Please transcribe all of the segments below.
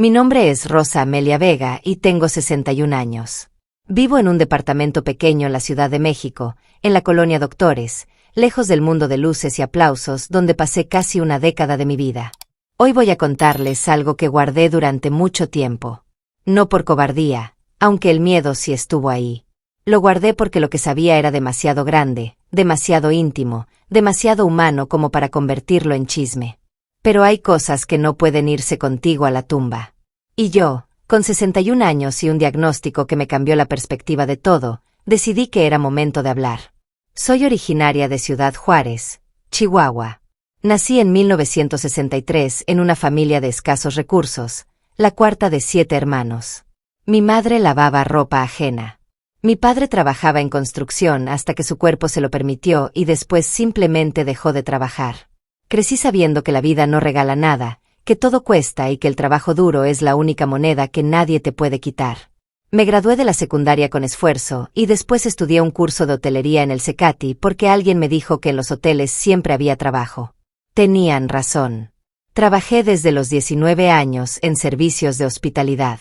Mi nombre es Rosa Amelia Vega y tengo 61 años. Vivo en un departamento pequeño en la Ciudad de México, en la colonia Doctores, lejos del mundo de luces y aplausos donde pasé casi una década de mi vida. Hoy voy a contarles algo que guardé durante mucho tiempo. No por cobardía, aunque el miedo sí estuvo ahí. Lo guardé porque lo que sabía era demasiado grande, demasiado íntimo, demasiado humano como para convertirlo en chisme. Pero hay cosas que no pueden irse contigo a la tumba. Y yo, con 61 años y un diagnóstico que me cambió la perspectiva de todo, decidí que era momento de hablar. Soy originaria de Ciudad Juárez, Chihuahua. Nací en 1963 en una familia de escasos recursos, la cuarta de 7 hermanos. Mi madre lavaba ropa ajena. Mi padre trabajaba en construcción hasta que su cuerpo se lo permitió y después simplemente dejó de trabajar. Crecí sabiendo que la vida no regala nada, que todo cuesta y que el trabajo duro es la única moneda que nadie te puede quitar. Me gradué de la secundaria con esfuerzo y después estudié un curso de hotelería en el Cecati porque alguien me dijo que en los hoteles siempre había trabajo. Tenían razón. Trabajé desde los 19 años en servicios de hospitalidad.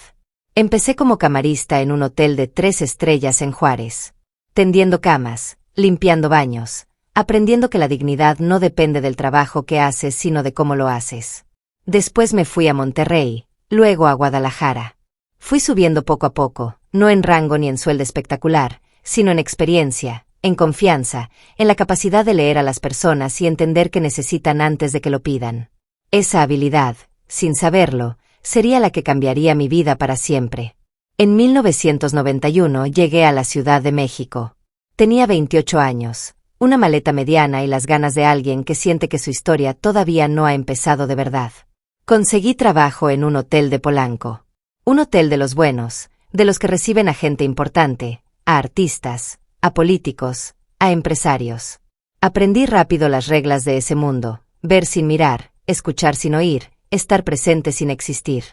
Empecé como camarista en un hotel de 3 estrellas en Juárez, tendiendo camas, limpiando baños, aprendiendo que la dignidad no depende del trabajo que haces sino de cómo lo haces. Después me fui a Monterrey, luego a Guadalajara. Fui subiendo poco a poco, no en rango ni en sueldo espectacular, sino en experiencia, en confianza, en la capacidad de leer a las personas y entender qué necesitan antes de que lo pidan. Esa habilidad, sin saberlo, sería la que cambiaría mi vida para siempre. En 1991 llegué a la Ciudad de México. Tenía 28 años. Una maleta mediana y las ganas de alguien que siente que su historia todavía no ha empezado de verdad. Conseguí trabajo en un hotel de Polanco. Un hotel de los buenos, de los que reciben a gente importante, a artistas, a políticos, a empresarios. Aprendí rápido las reglas de ese mundo: ver sin mirar, escuchar sin oír, estar presente sin existir.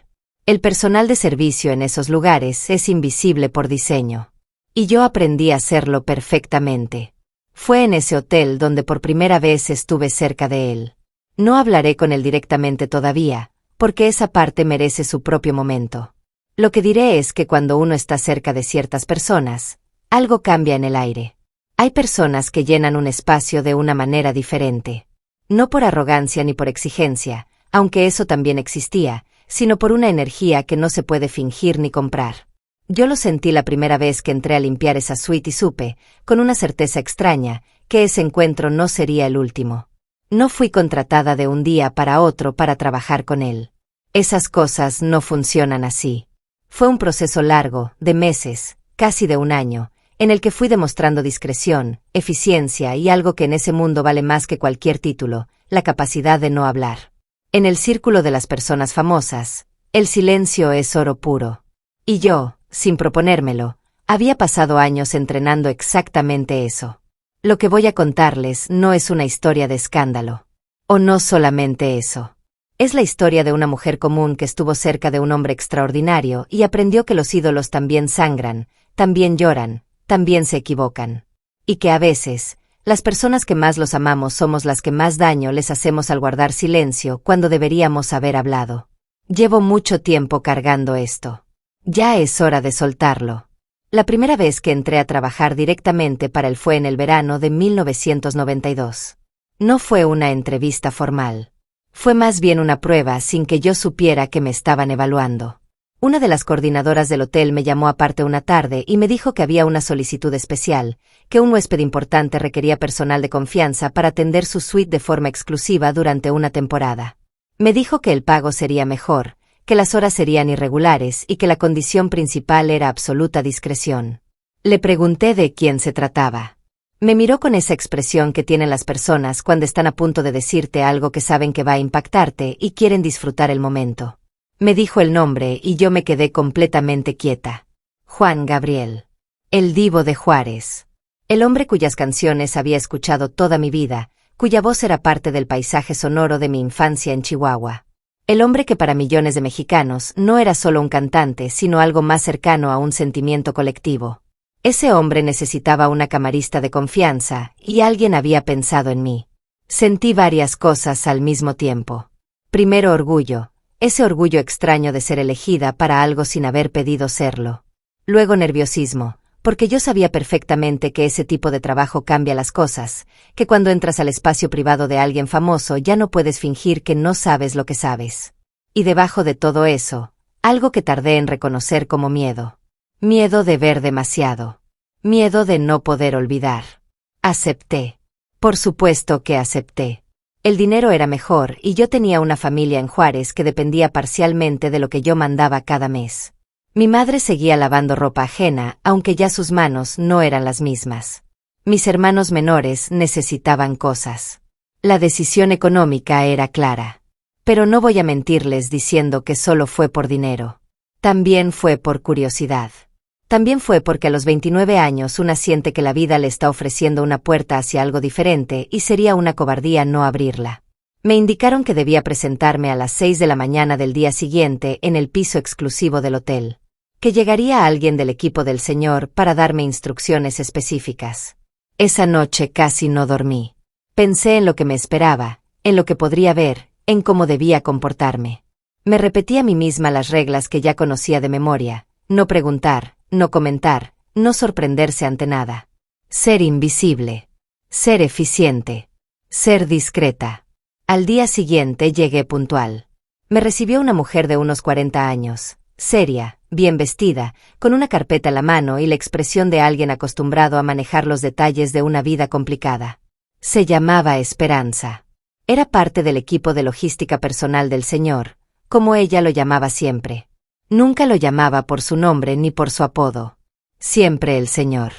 El personal de servicio en esos lugares es invisible por diseño. Y yo aprendí a hacerlo perfectamente. Fue en ese hotel donde por primera vez estuve cerca de él. No hablaré con él directamente todavía, porque esa parte merece su propio momento. Lo que diré es que cuando uno está cerca de ciertas personas, algo cambia en el aire. Hay personas que llenan un espacio de una manera diferente. No por arrogancia ni por exigencia, aunque eso también existía, sino por una energía que no se puede fingir ni comprar. Yo lo sentí la primera vez que entré a limpiar esa suite y supe, con una certeza extraña, que ese encuentro no sería el último. No fui contratada de un día para otro para trabajar con él. Esas cosas no funcionan así. Fue un proceso largo, de meses, casi de un año, en el que fui demostrando discreción, eficiencia y algo que en ese mundo vale más que cualquier título: la capacidad de no hablar. En el círculo de las personas famosas, el silencio es oro puro. Y yo, sin proponérmelo, había pasado años entrenando exactamente eso. Lo que voy a contarles no es una historia de escándalo. O no solamente eso. Es la historia de una mujer común que estuvo cerca de un hombre extraordinario y aprendió que los ídolos también sangran, también lloran, también se equivocan. Y que a veces, las personas que más los amamos somos las que más daño les hacemos al guardar silencio cuando deberíamos haber hablado. Llevo mucho tiempo cargando esto. Ya es hora de soltarlo. La primera vez que entré a trabajar directamente para él fue en el verano de 1992. No fue una entrevista formal. Fue más bien una prueba sin que yo supiera que me estaban evaluando. Una de las coordinadoras del hotel me llamó aparte una tarde y me dijo que había una solicitud especial, que un huésped importante requería personal de confianza para atender su suite de forma exclusiva durante una temporada. Me dijo que el pago sería mejor, que las horas serían irregulares y que la condición principal era absoluta discreción. Le pregunté de quién se trataba. Me miró con esa expresión que tienen las personas cuando están a punto de decirte algo que saben que va a impactarte y quieren disfrutar el momento. Me dijo el nombre y yo me quedé completamente quieta. Juan Gabriel. El divo de Juárez. El hombre cuyas canciones había escuchado toda mi vida, cuya voz era parte del paisaje sonoro de mi infancia en Chihuahua. El hombre que para millones de mexicanos no era solo un cantante, sino algo más cercano a un sentimiento colectivo. Ese hombre necesitaba una camarista de confianza, y alguien había pensado en mí. Sentí varias cosas al mismo tiempo. Primero orgullo. ese orgullo extraño de ser elegida para algo sin haber pedido serlo. Luego nerviosismo, porque yo sabía perfectamente que ese tipo de trabajo cambia las cosas, que cuando entras al espacio privado de alguien famoso ya no puedes fingir que no sabes lo que sabes. Y debajo de todo eso, algo que tardé en reconocer como miedo. Miedo de ver demasiado. Miedo de no poder olvidar. Acepté. Por supuesto que acepté. El dinero era mejor y yo tenía una familia en Juárez que dependía parcialmente de lo que yo mandaba cada mes. Mi madre seguía lavando ropa ajena, aunque ya sus manos no eran las mismas. Mis hermanos menores necesitaban cosas. La decisión económica era clara. Pero no voy a mentirles diciendo que solo fue por dinero. También fue por curiosidad. También fue porque a los 29 años una siente que la vida le está ofreciendo una puerta hacia algo diferente y sería una cobardía no abrirla. Me indicaron que debía presentarme a las 6 de la mañana del día siguiente en el piso exclusivo del hotel. Que llegaría alguien del equipo del señor para darme instrucciones específicas. Esa noche casi no dormí. Pensé en lo que me esperaba, en lo que podría ver, en cómo debía comportarme. Me repetí a mí misma las reglas que ya conocía de memoria: no preguntar, no comentar, no sorprenderse ante nada. Ser invisible. Ser eficiente. Ser discreta. Al día siguiente llegué puntual. Me recibió una mujer de unos 40 años, seria, bien vestida, con una carpeta en la mano y la expresión de alguien acostumbrado a manejar los detalles de una vida complicada. Se llamaba Esperanza. Era parte del equipo de logística personal del señor, como ella lo llamaba siempre. Nunca lo llamaba por su nombre ni por su apodo. Siempre el señor.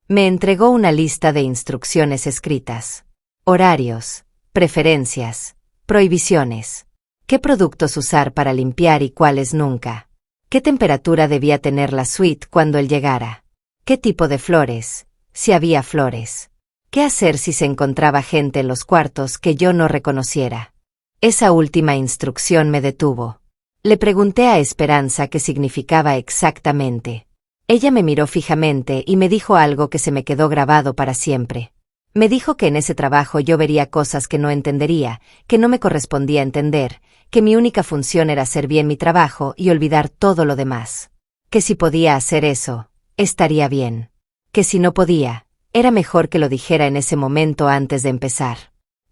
Me entregó una lista de instrucciones escritas. Horarios, preferencias, prohibiciones. ¿Qué productos usar para limpiar y cuáles nunca? ¿Qué temperatura debía tener la suite cuando él llegara? ¿Qué tipo de flores? Si había flores. ¿Qué hacer si se encontraba gente en los cuartos que yo no reconociera? Esa última instrucción me detuvo. Le pregunté a Esperanza qué significaba exactamente. Ella me miró fijamente y me dijo algo que se me quedó grabado para siempre. Me dijo que en ese trabajo yo vería cosas que no entendería, que no me correspondía entender, que mi única función era hacer bien mi trabajo y olvidar todo lo demás. Que si podía hacer eso, estaría bien. Que si no podía, era mejor que lo dijera en ese momento antes de empezar.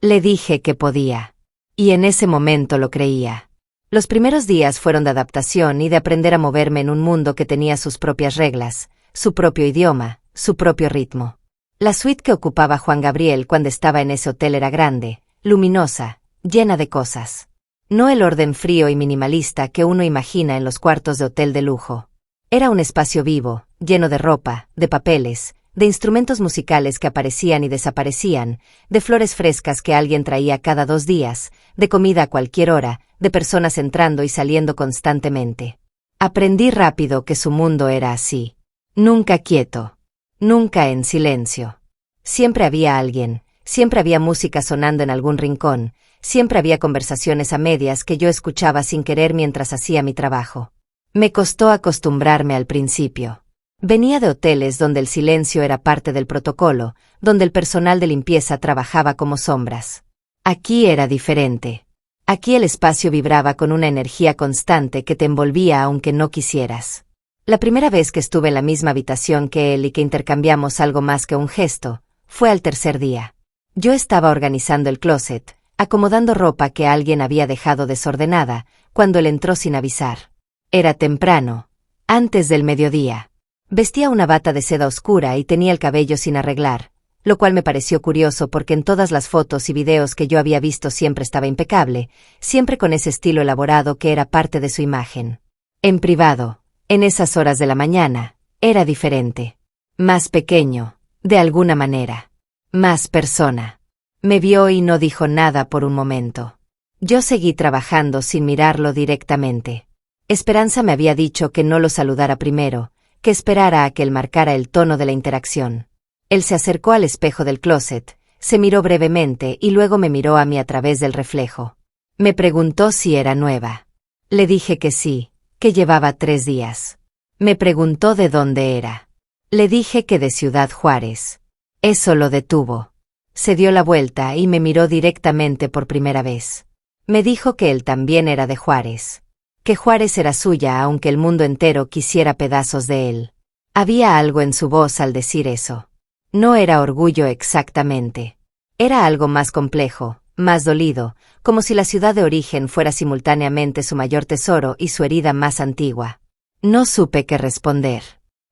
Le dije que podía. Y en ese momento lo creía. Los primeros días fueron de adaptación y de aprender a moverme en un mundo que tenía sus propias reglas, su propio idioma, su propio ritmo. La suite que ocupaba Juan Gabriel cuando estaba en ese hotel era grande, luminosa, llena de cosas. No el orden frío y minimalista que uno imagina en los cuartos de hotel de lujo. Era un espacio vivo, lleno de ropa, de papeles, de instrumentos musicales que aparecían y desaparecían, de flores frescas que alguien traía cada 2 días, de comida a cualquier hora, de personas entrando y saliendo constantemente. Aprendí rápido que su mundo era así. Nunca quieto. Nunca en silencio. Siempre había alguien, siempre había música sonando en algún rincón, siempre había conversaciones a medias que yo escuchaba sin querer mientras hacía mi trabajo. Me costó acostumbrarme al principio. Venía de hoteles donde el silencio era parte del protocolo, donde el personal de limpieza trabajaba como sombras. Aquí era diferente. Aquí el espacio vibraba con una energía constante que te envolvía aunque no quisieras. La primera vez que estuve en la misma habitación que él y que intercambiamos algo más que un gesto, fue al tercer día. Yo estaba organizando el closet, acomodando ropa que alguien había dejado desordenada, cuando él entró sin avisar. Era temprano, antes del mediodía. Vestía una bata de seda oscura y tenía el cabello sin arreglar, lo cual me pareció curioso porque en todas las fotos y videos que yo había visto siempre estaba impecable, siempre con ese estilo elaborado que era parte de su imagen. En privado, en esas horas de la mañana, era diferente. Más pequeño, de alguna manera. Más persona. Me vio y no dijo nada por un momento. Yo seguí trabajando sin mirarlo directamente. Esperanza me había dicho que no lo saludara primero, que esperara a que él marcara el tono de la interacción. Él se acercó al espejo del closet, se miró brevemente y luego me miró a mí a través del reflejo. Me preguntó si era nueva. Le dije que sí, que llevaba 3 días. Me preguntó de dónde era. Le dije que de Ciudad Juárez. Eso lo detuvo. Se dio la vuelta y me miró directamente por primera vez. Me dijo que él también era de Juárez. Que Juárez era suya aunque el mundo entero quisiera pedazos de él. Había algo en su voz al decir eso. No era orgullo exactamente. Era algo más complejo, más dolido, como si la ciudad de origen fuera simultáneamente su mayor tesoro y su herida más antigua. No supe qué responder.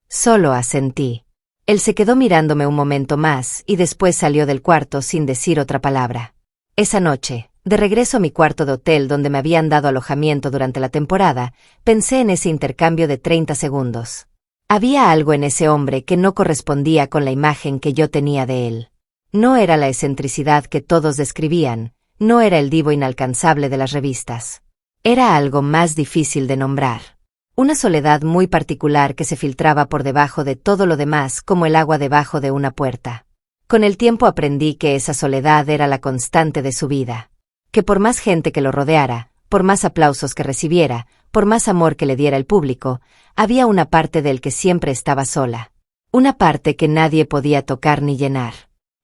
Solo asentí. Él se quedó mirándome un momento más y después salió del cuarto sin decir otra palabra. Esa noche, de regreso a mi cuarto de hotel donde me habían dado alojamiento durante la temporada, pensé en ese intercambio de 30 segundos. Había algo en ese hombre que no correspondía con la imagen que yo tenía de él. No era la excentricidad que todos describían, no era el divo inalcanzable de las revistas. Era algo más difícil de nombrar. Una soledad muy particular que se filtraba por debajo de todo lo demás como el agua debajo de una puerta. Con el tiempo aprendí que esa soledad era la constante de su vida. Que por más gente que lo rodeara, por más aplausos que recibiera, por más amor que le diera el público, había una parte de él que siempre estaba sola. Una parte que nadie podía tocar ni llenar.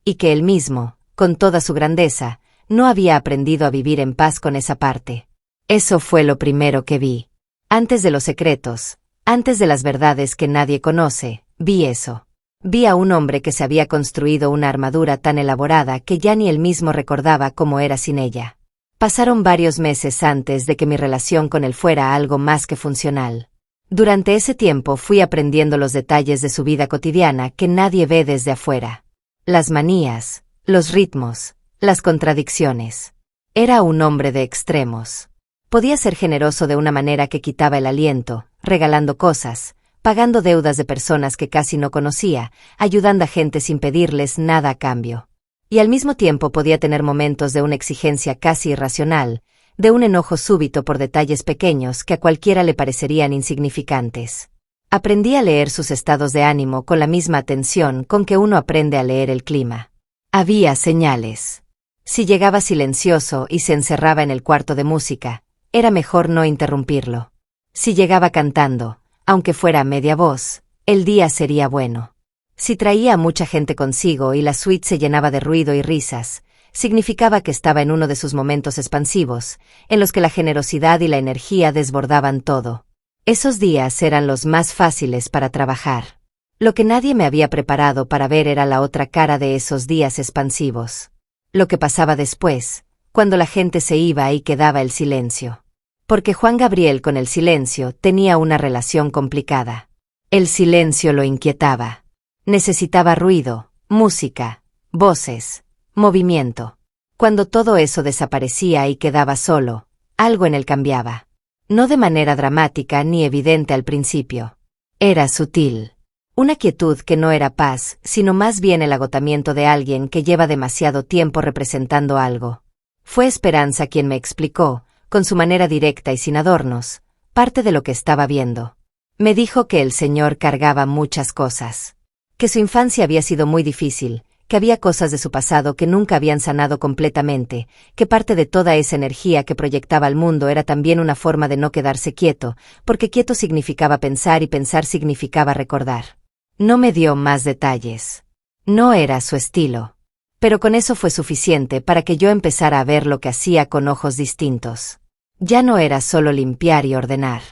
Y que él mismo, con toda su grandeza, no había aprendido a vivir en paz con esa parte. Eso fue lo primero que vi. Antes de los secretos, antes de las verdades que nadie conoce, vi eso. Vi a un hombre que se había construido una armadura tan elaborada que ya ni él mismo recordaba cómo era sin ella. Pasaron varios meses antes de que mi relación con él fuera algo más que funcional. Durante ese tiempo fui aprendiendo los detalles de su vida cotidiana que nadie ve desde afuera. Las manías, los ritmos, las contradicciones. Era un hombre de extremos. Podía ser generoso de una manera que quitaba el aliento, regalando cosas, pagando deudas de personas que casi no conocía, ayudando a gente sin pedirles nada a cambio. Y al mismo tiempo podía tener momentos de una exigencia casi irracional, de un enojo súbito por detalles pequeños que a cualquiera le parecerían insignificantes. Aprendí a leer sus estados de ánimo con la misma atención con que uno aprende a leer el clima. Había señales. Si llegaba silencioso y se encerraba en el cuarto de música, era mejor no interrumpirlo. Si llegaba cantando, aunque fuera a media voz, el día sería bueno. Si traía a mucha gente consigo y la suite se llenaba de ruido y risas, significaba que estaba en uno de sus momentos expansivos, en los que la generosidad y la energía desbordaban todo. Esos días eran los más fáciles para trabajar. Lo que nadie me había preparado para ver era la otra cara de esos días expansivos. Lo que pasaba después, cuando la gente se iba y quedaba el silencio. Porque Juan Gabriel con el silencio tenía una relación complicada. El silencio lo inquietaba. Necesitaba ruido, música, voces, movimiento. Cuando todo eso desaparecía y quedaba solo, algo en él cambiaba. No de manera dramática ni evidente al principio. Era sutil. Una quietud que no era paz, sino más bien el agotamiento de alguien que lleva demasiado tiempo representando algo. Fue Esperanza quien me explicó, con su manera directa y sin adornos, parte de lo que estaba viendo. Me dijo que el señor cargaba muchas cosas. Que su infancia había sido muy difícil, que había cosas de su pasado que nunca habían sanado completamente, que parte de toda esa energía que proyectaba al mundo era también una forma de no quedarse quieto, porque quieto significaba pensar y pensar significaba recordar. No me dio más detalles. No era su estilo. Pero con eso fue suficiente para que yo empezara a ver lo que hacía con ojos distintos. Ya no era solo limpiar y ordenar.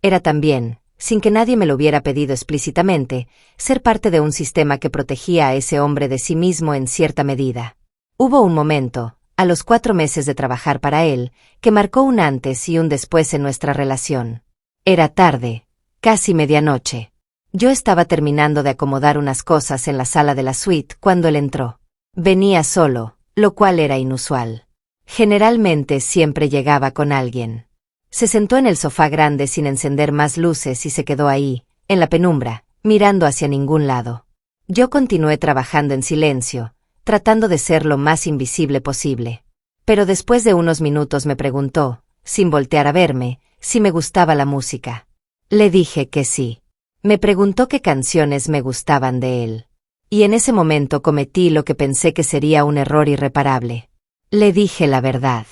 Era también, sin que nadie me lo hubiera pedido explícitamente, ser parte de un sistema que protegía a ese hombre de sí mismo en cierta medida. Hubo un momento, a los 4 meses de trabajar para él, que marcó un antes y un después en nuestra relación. Era tarde, casi medianoche. Yo estaba terminando de acomodar unas cosas en la sala de la suite cuando él entró. Venía solo, lo cual era inusual. Generalmente siempre llegaba con alguien. Se sentó en el sofá grande sin encender más luces y se quedó ahí, en la penumbra, mirando hacia ningún lado. Yo continué trabajando en silencio, tratando de ser lo más invisible posible. Pero después de unos minutos me preguntó, sin voltear a verme, si me gustaba la música. Le dije que sí. Me preguntó qué canciones me gustaban de él. Y en ese momento cometí lo que pensé que sería un error irreparable. Le dije la verdad.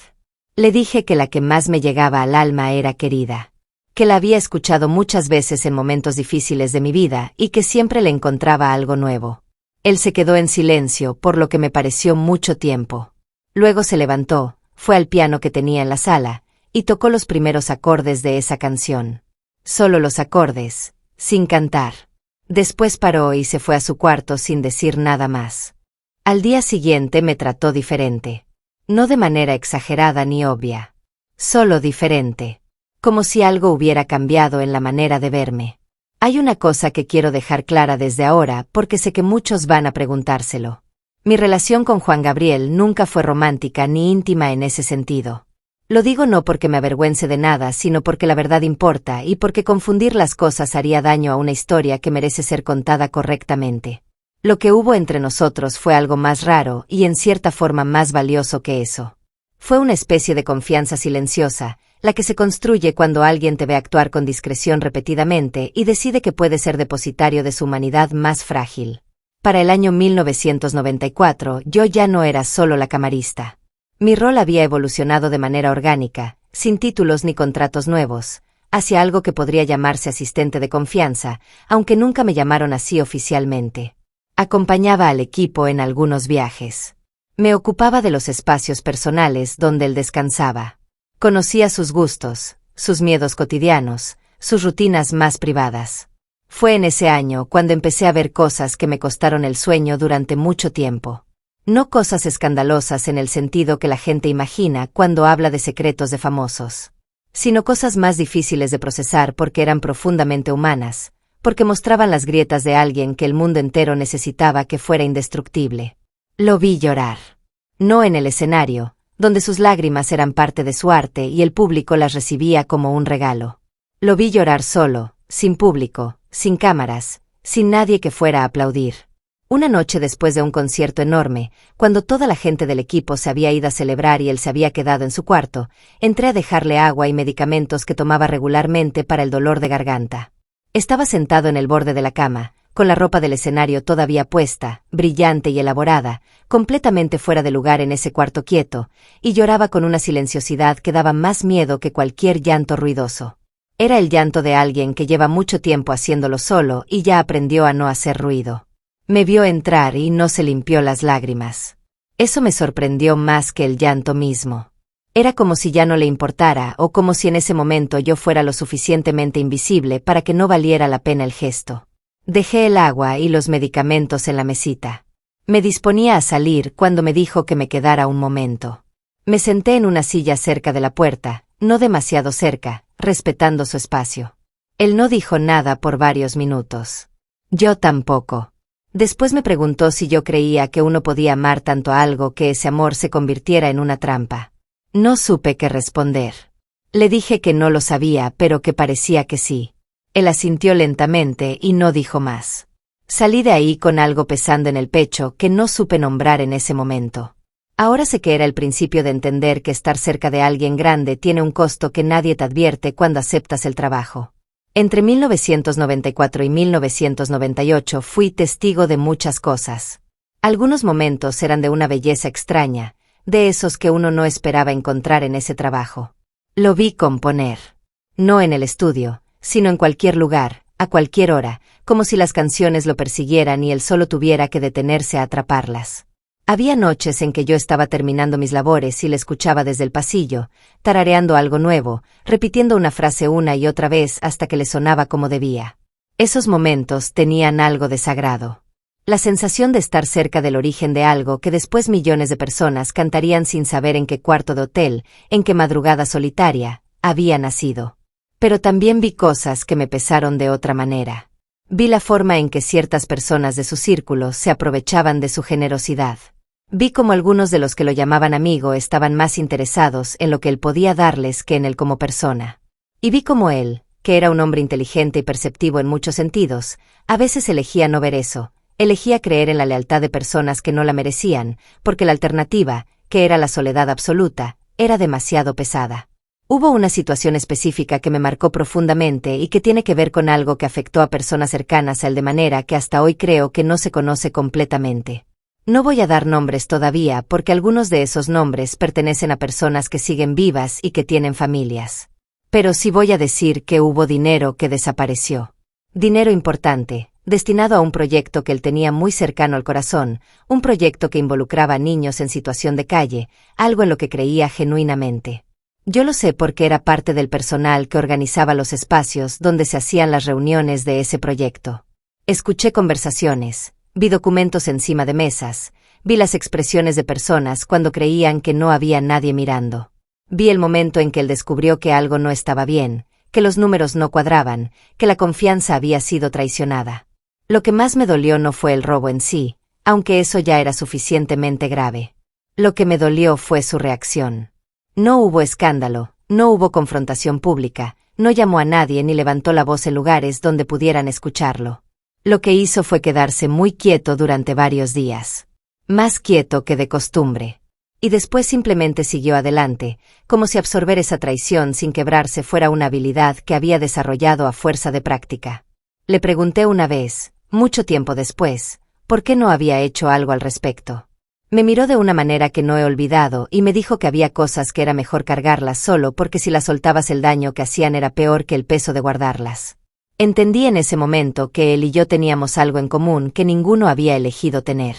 Le dije que la que más me llegaba al alma era Querida. Que la había escuchado muchas veces en momentos difíciles de mi vida y que siempre le encontraba algo nuevo. Él se quedó en silencio por lo que me pareció mucho tiempo. Luego se levantó, Fue al piano que tenía en la sala, y tocó los primeros acordes de esa canción. Solo los acordes, sin cantar. Después paró y se fue a su cuarto sin decir nada más. Al día siguiente me trató diferente. No de manera exagerada ni obvia. Solo diferente. Como si algo hubiera cambiado en la manera de verme. Hay una cosa que quiero dejar clara desde ahora porque sé que muchos van a preguntárselo. Mi relación con Juan Gabriel nunca fue romántica ni íntima en ese sentido. Lo digo no porque me avergüence de nada, sino porque la verdad importa y porque confundir las cosas haría daño a una historia que merece ser contada correctamente. Lo que hubo entre nosotros fue algo más raro y en cierta forma más valioso que eso. Fue una especie de confianza silenciosa, la que se construye cuando alguien te ve actuar con discreción repetidamente y decide que puede ser depositario de su humanidad más frágil. Para el año 1994 yo ya no era solo la camarista. Mi rol había evolucionado de manera orgánica, sin títulos ni contratos nuevos, hacia algo que podría llamarse asistente de confianza, aunque nunca me llamaron así oficialmente. Acompañaba al equipo en algunos viajes. Me ocupaba de los espacios personales donde él descansaba. Conocía sus gustos, sus miedos cotidianos, sus rutinas más privadas. Fue en ese año cuando empecé a ver cosas que me costaron el sueño durante mucho tiempo. No cosas escandalosas en el sentido que la gente imagina cuando habla de secretos de famosos, sino cosas más difíciles de procesar porque eran profundamente humanas, porque mostraban las grietas de alguien que el mundo entero necesitaba que fuera indestructible. Lo vi llorar. No en el escenario, donde sus lágrimas eran parte de su arte y el público las recibía como un regalo. Lo vi llorar solo, sin público, sin cámaras, sin nadie que fuera a aplaudir. Una noche después de un concierto enorme, cuando toda la gente del equipo se había ido a celebrar y él se había quedado en su cuarto, entré a dejarle agua y medicamentos que tomaba regularmente para el dolor de garganta. Estaba sentado en el borde de la cama, con la ropa del escenario todavía puesta, brillante y elaborada, completamente fuera de lugar en ese cuarto quieto, y lloraba con una silenciosidad que daba más miedo que cualquier llanto ruidoso. Era el llanto de alguien que lleva mucho tiempo haciéndolo solo y ya aprendió a no hacer ruido. Me vio entrar y no se limpió las lágrimas. Eso me sorprendió más que el llanto mismo. Era como si ya no le importara o como si en ese momento yo fuera lo suficientemente invisible para que no valiera la pena el gesto. Dejé el agua y los medicamentos en la mesita. Me disponía a salir cuando me dijo que me quedara un momento. Me senté en una silla cerca de la puerta, no demasiado cerca, respetando su espacio. Él no dijo nada por varios minutos. Yo tampoco. Después me preguntó si yo creía que uno podía amar tanto a algo que ese amor se convirtiera en una trampa. No supe qué responder. Le dije que no lo sabía, pero que parecía que sí. Él asintió lentamente y no dijo más. Salí de ahí con algo pesando en el pecho que no supe nombrar en ese momento. Ahora sé que era el principio de entender que estar cerca de alguien grande tiene un costo que nadie te advierte cuando aceptas el trabajo. Entre 1994 y 1998 fui testigo de muchas cosas. Algunos momentos eran de una belleza extraña, de esos que uno no esperaba encontrar en ese trabajo. Lo vi componer. No en el estudio, sino en cualquier lugar, a cualquier hora, como si las canciones lo persiguieran y él solo tuviera que detenerse a atraparlas. Había noches en que yo estaba terminando mis labores y le escuchaba desde el pasillo, tarareando algo nuevo, repitiendo una frase una y otra vez hasta que le sonaba como debía. Esos momentos tenían algo de sagrado. La sensación de estar cerca del origen de algo que después millones de personas cantarían sin saber en qué cuarto de hotel, en qué madrugada solitaria, había nacido. Pero también vi cosas que me pesaron de otra manera. Vi la forma en que ciertas personas de su círculo se aprovechaban de su generosidad. Vi cómo algunos de los que lo llamaban amigo estaban más interesados en lo que él podía darles que en él como persona. Y vi cómo él, que era un hombre inteligente y perceptivo en muchos sentidos, a veces elegía no ver eso, elegía creer en la lealtad de personas que no la merecían, porque la alternativa, que era la soledad absoluta, era demasiado pesada. Hubo una situación específica que me marcó profundamente y que tiene que ver con algo que afectó a personas cercanas a él de manera que hasta hoy creo que no se conoce completamente. No voy a dar nombres todavía porque algunos de esos nombres pertenecen a personas que siguen vivas y que tienen familias. Pero sí voy a decir que hubo dinero que desapareció. Dinero importante, destinado a un proyecto que él tenía muy cercano al corazón, un proyecto que involucraba a niños en situación de calle, algo en lo que creía genuinamente. Yo lo sé porque era parte del personal que organizaba los espacios donde se hacían las reuniones de ese proyecto. Escuché conversaciones, vi documentos encima de mesas, vi las expresiones de personas cuando creían que no había nadie mirando. Vi el momento en que él descubrió que algo no estaba bien, que los números no cuadraban, que la confianza había sido traicionada. Lo que más me dolió no fue el robo en sí, aunque eso ya era suficientemente grave. Lo que me dolió fue su reacción. No hubo escándalo, no hubo confrontación pública, no llamó a nadie ni levantó la voz en lugares donde pudieran escucharlo. Lo que hizo fue quedarse muy quieto durante varios días. Más quieto que de costumbre. Y después simplemente siguió adelante, como si absorber esa traición sin quebrarse fuera una habilidad que había desarrollado a fuerza de práctica. Le pregunté una vez, mucho tiempo después, por qué no había hecho algo al respecto. Me miró de una manera que no he olvidado y me dijo que había cosas que era mejor cargarlas solo porque si las soltabas el daño que hacían era peor que el peso de guardarlas. Entendí en ese momento que él y yo teníamos algo en común que ninguno había elegido tener.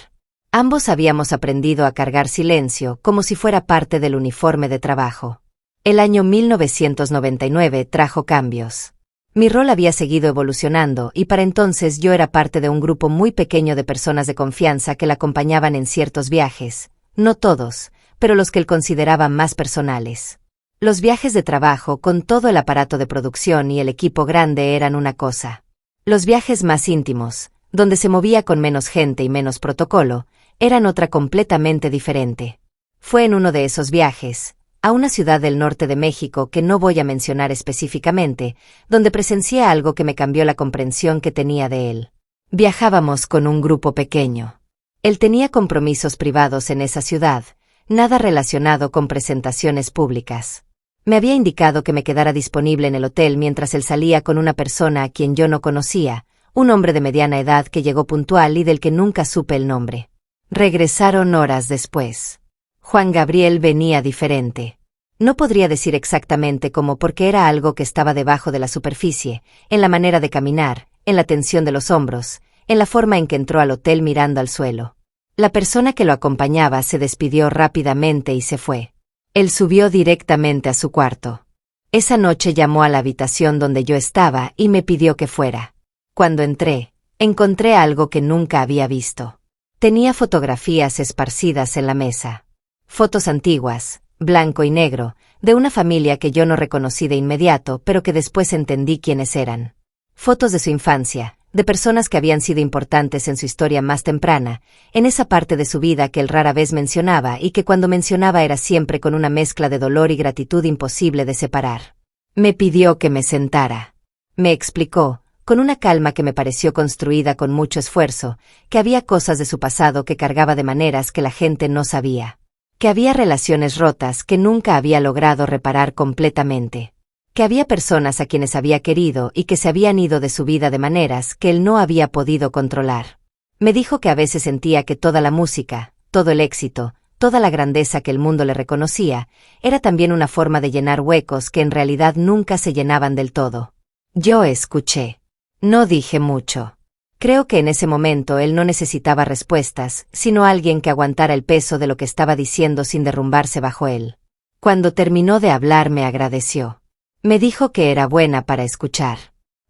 Ambos habíamos aprendido a cargar silencio como si fuera parte del uniforme de trabajo. El año 1999 trajo cambios. Mi rol había seguido evolucionando y para entonces yo era parte de un grupo muy pequeño de personas de confianza que la acompañaban en ciertos viajes, no todos, pero los que él consideraba más personales. Los viajes de trabajo con todo el aparato de producción y el equipo grande eran una cosa. Los viajes más íntimos, donde se movía con menos gente y menos protocolo, eran otra completamente diferente. Fue en uno de esos viajes, a una ciudad del norte de México que no voy a mencionar específicamente, donde presencié algo que me cambió la comprensión que tenía de él. Viajábamos con un grupo pequeño. Él tenía compromisos privados en esa ciudad, nada relacionado con presentaciones públicas. Me había indicado que me quedara disponible en el hotel mientras él salía con una persona a quien yo no conocía, un hombre de mediana edad que llegó puntual y del que nunca supe el nombre. Regresaron horas después. Juan Gabriel venía diferente. No podría decir exactamente cómo porque era algo que estaba debajo de la superficie, en la manera de caminar, en la tensión de los hombros, en la forma en que entró al hotel mirando al suelo. La persona que lo acompañaba se despidió rápidamente y se fue. Él subió directamente a su cuarto. Esa noche llamó a la habitación donde yo estaba y me pidió que fuera. Cuando entré, encontré algo que nunca había visto. Tenía fotografías esparcidas en la mesa. Fotos antiguas, blanco y negro, de una familia que yo no reconocí de inmediato, pero que después entendí quiénes eran. Fotos de su infancia, de personas que habían sido importantes en su historia más temprana, en esa parte de su vida que él rara vez mencionaba y que cuando mencionaba era siempre con una mezcla de dolor y gratitud imposible de separar. Me pidió que me sentara. Me explicó, con una calma que me pareció construida con mucho esfuerzo, que había cosas de su pasado que cargaba de maneras que la gente no sabía. Que había relaciones rotas que nunca había logrado reparar completamente. Que había personas a quienes había querido y que se habían ido de su vida de maneras que él no había podido controlar. Me dijo que a veces sentía que toda la música, todo el éxito, toda la grandeza que el mundo le reconocía, era también una forma de llenar huecos que en realidad nunca se llenaban del todo. Yo escuché. No dije mucho. Creo que en ese momento él no necesitaba respuestas, sino alguien que aguantara el peso de lo que estaba diciendo sin derrumbarse bajo él. Cuando terminó de hablar me agradeció. Me dijo que era buena para escuchar.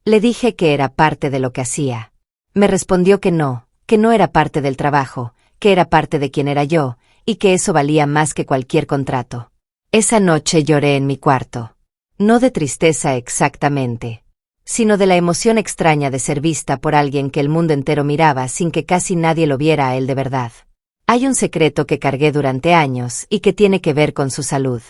Le dije que era parte de lo que hacía. Me respondió que no era parte del trabajo, que era parte de quien era yo, y que eso valía más que cualquier contrato. Esa noche lloré en mi cuarto. No de tristeza exactamente, sino de la emoción extraña de ser vista por alguien que el mundo entero miraba sin que casi nadie lo viera a él de verdad. Hay un secreto que cargué durante años y que tiene que ver con su salud.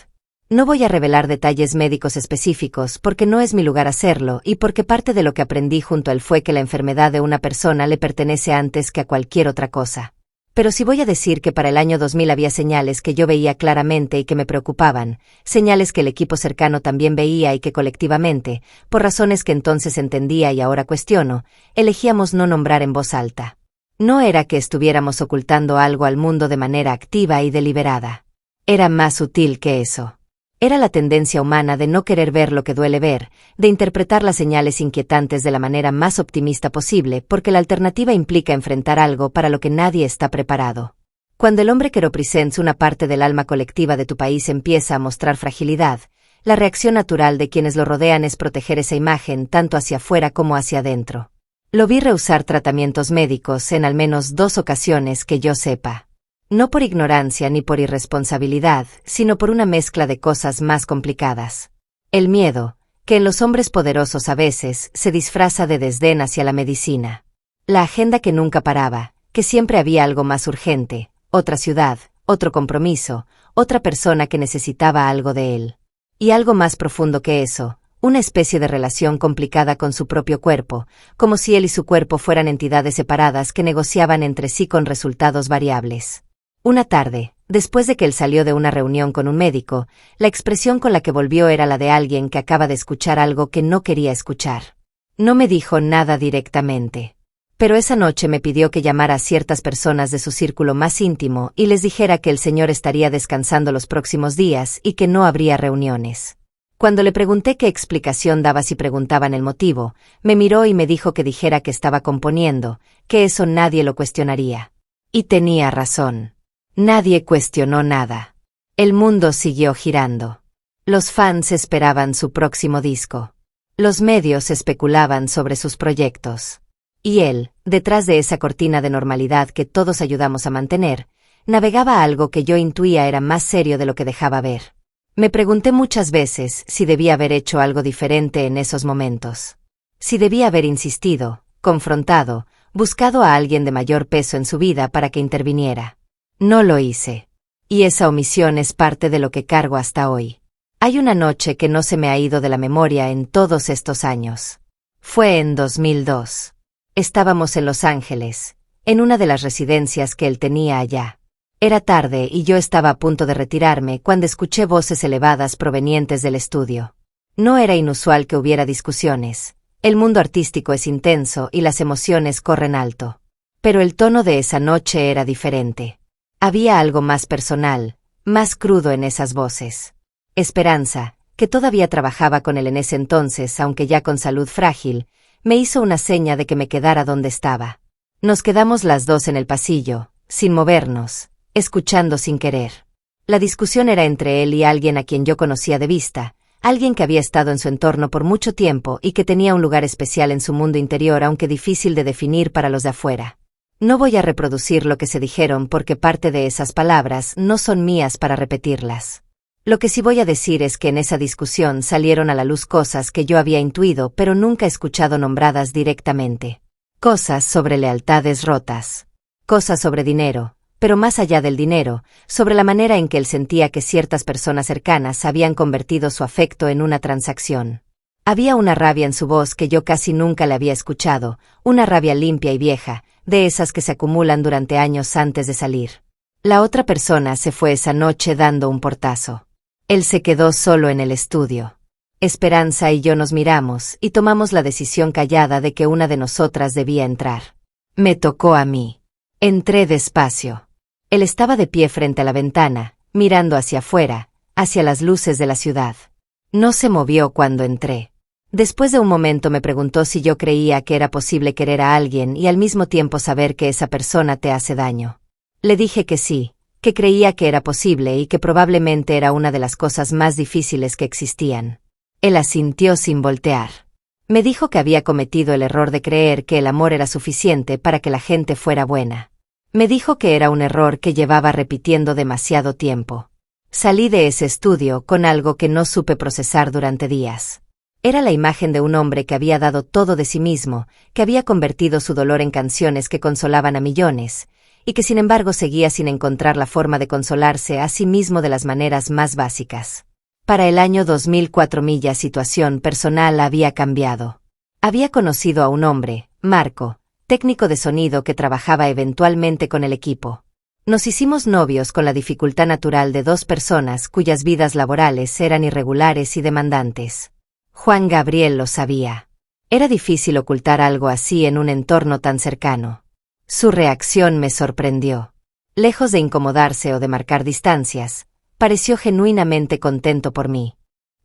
No voy a revelar detalles médicos específicos porque no es mi lugar hacerlo y porque parte de lo que aprendí junto a él fue que la enfermedad de una persona le pertenece antes que a cualquier otra cosa. Pero sí voy a decir que para el año 2000 había señales que yo veía claramente y que me preocupaban, señales que el equipo cercano también veía y que colectivamente, por razones que entonces entendía y ahora cuestiono, elegíamos no nombrar en voz alta. No era que estuviéramos ocultando algo al mundo de manera activa y deliberada. Era más sutil que eso. Era la tendencia humana de no querer ver lo que duele ver, de interpretar las señales inquietantes de la manera más optimista posible, porque la alternativa implica enfrentar algo para lo que nadie está preparado. Cuando el hombre que representa una parte del alma colectiva de tu país empieza a mostrar fragilidad, la reacción natural de quienes lo rodean es proteger esa imagen tanto hacia afuera como hacia adentro. Lo vi rehusar tratamientos médicos en al menos 2 ocasiones que yo sepa. No por ignorancia ni por irresponsabilidad, sino por una mezcla de cosas más complicadas. El miedo, que en los hombres poderosos a veces se disfraza de desdén hacia la medicina. La agenda que nunca paraba, que siempre había algo más urgente, otra ciudad, otro compromiso, otra persona que necesitaba algo de él. Y algo más profundo que eso, una especie de relación complicada con su propio cuerpo, como si él y su cuerpo fueran entidades separadas que negociaban entre sí con resultados variables. Una tarde, después de que él salió de una reunión con un médico, la expresión con la que volvió era la de alguien que acaba de escuchar algo que no quería escuchar. No me dijo nada directamente. Pero esa noche me pidió que llamara a ciertas personas de su círculo más íntimo y les dijera que el señor estaría descansando los próximos días y que no habría reuniones. Cuando le pregunté qué explicación daba si preguntaban el motivo, me miró y me dijo que dijera que estaba componiendo, que eso nadie lo cuestionaría. Y tenía razón. Nadie cuestionó nada. El mundo siguió girando. Los fans esperaban su próximo disco. Los medios especulaban sobre sus proyectos. Y él, detrás de esa cortina de normalidad que todos ayudamos a mantener, navegaba algo que yo intuía era más serio de lo que dejaba ver. Me pregunté muchas veces si debía haber hecho algo diferente en esos momentos. Si debía haber insistido, confrontado, buscado a alguien de mayor peso en su vida para que interviniera. No lo hice. Y esa omisión es parte de lo que cargo hasta hoy. Hay una noche que no se me ha ido de la memoria en todos estos años. Fue en 2002. Estábamos en Los Ángeles, en una de las residencias que él tenía allá. Era tarde y yo estaba a punto de retirarme cuando escuché voces elevadas provenientes del estudio. No era inusual que hubiera discusiones. El mundo artístico es intenso y las emociones corren alto. Pero el tono de esa noche era diferente. Había algo más personal, más crudo en esas voces. Esperanza, que todavía trabajaba con él en ese entonces aunque ya con salud frágil, me hizo una seña de que me quedara donde estaba. Nos quedamos las dos en el pasillo, sin movernos, escuchando sin querer. La discusión era entre él y alguien a quien yo conocía de vista, alguien que había estado en su entorno por mucho tiempo y que tenía un lugar especial en su mundo interior aunque difícil de definir para los de afuera. No voy a reproducir lo que se dijeron porque parte de esas palabras no son mías para repetirlas. Lo que sí voy a decir es que en esa discusión salieron a la luz cosas que yo había intuido pero nunca escuchado nombradas directamente. Cosas sobre lealtades rotas. Cosas sobre dinero, pero más allá del dinero, sobre la manera en que él sentía que ciertas personas cercanas habían convertido su afecto en una transacción. Había una rabia en su voz que yo casi nunca le había escuchado, una rabia limpia y vieja, de esas que se acumulan durante años antes de salir. La otra persona se fue esa noche dando un portazo. Él se quedó solo en el estudio. Esperanza y yo nos miramos y tomamos la decisión callada de que una de nosotras debía entrar. Me tocó a mí. Entré despacio. Él estaba de pie frente a la ventana, mirando hacia afuera, hacia las luces de la ciudad. No se movió cuando entré. Después de un momento me preguntó si yo creía que era posible querer a alguien y al mismo tiempo saber que esa persona te hace daño. Le dije que sí, que creía que era posible y que probablemente era una de las cosas más difíciles que existían. Él asintió sin voltear. Me dijo que había cometido el error de creer que el amor era suficiente para que la gente fuera buena. Me dijo que era un error que llevaba repitiendo demasiado tiempo. Salí de ese estudio con algo que no supe procesar durante días. Era la imagen de un hombre que había dado todo de sí mismo, que había convertido su dolor en canciones que consolaban a millones, y que sin embargo seguía sin encontrar la forma de consolarse a sí mismo de las maneras más básicas. Para el año 2004 mi situación personal había cambiado. Había conocido a un hombre, Marco, técnico de sonido que trabajaba eventualmente con el equipo. Nos hicimos novios con la dificultad natural de dos personas cuyas vidas laborales eran irregulares y demandantes. Juan Gabriel lo sabía. Era difícil ocultar algo así en un entorno tan cercano. Su reacción me sorprendió. Lejos de incomodarse o de marcar distancias, Pareció genuinamente contento por mí.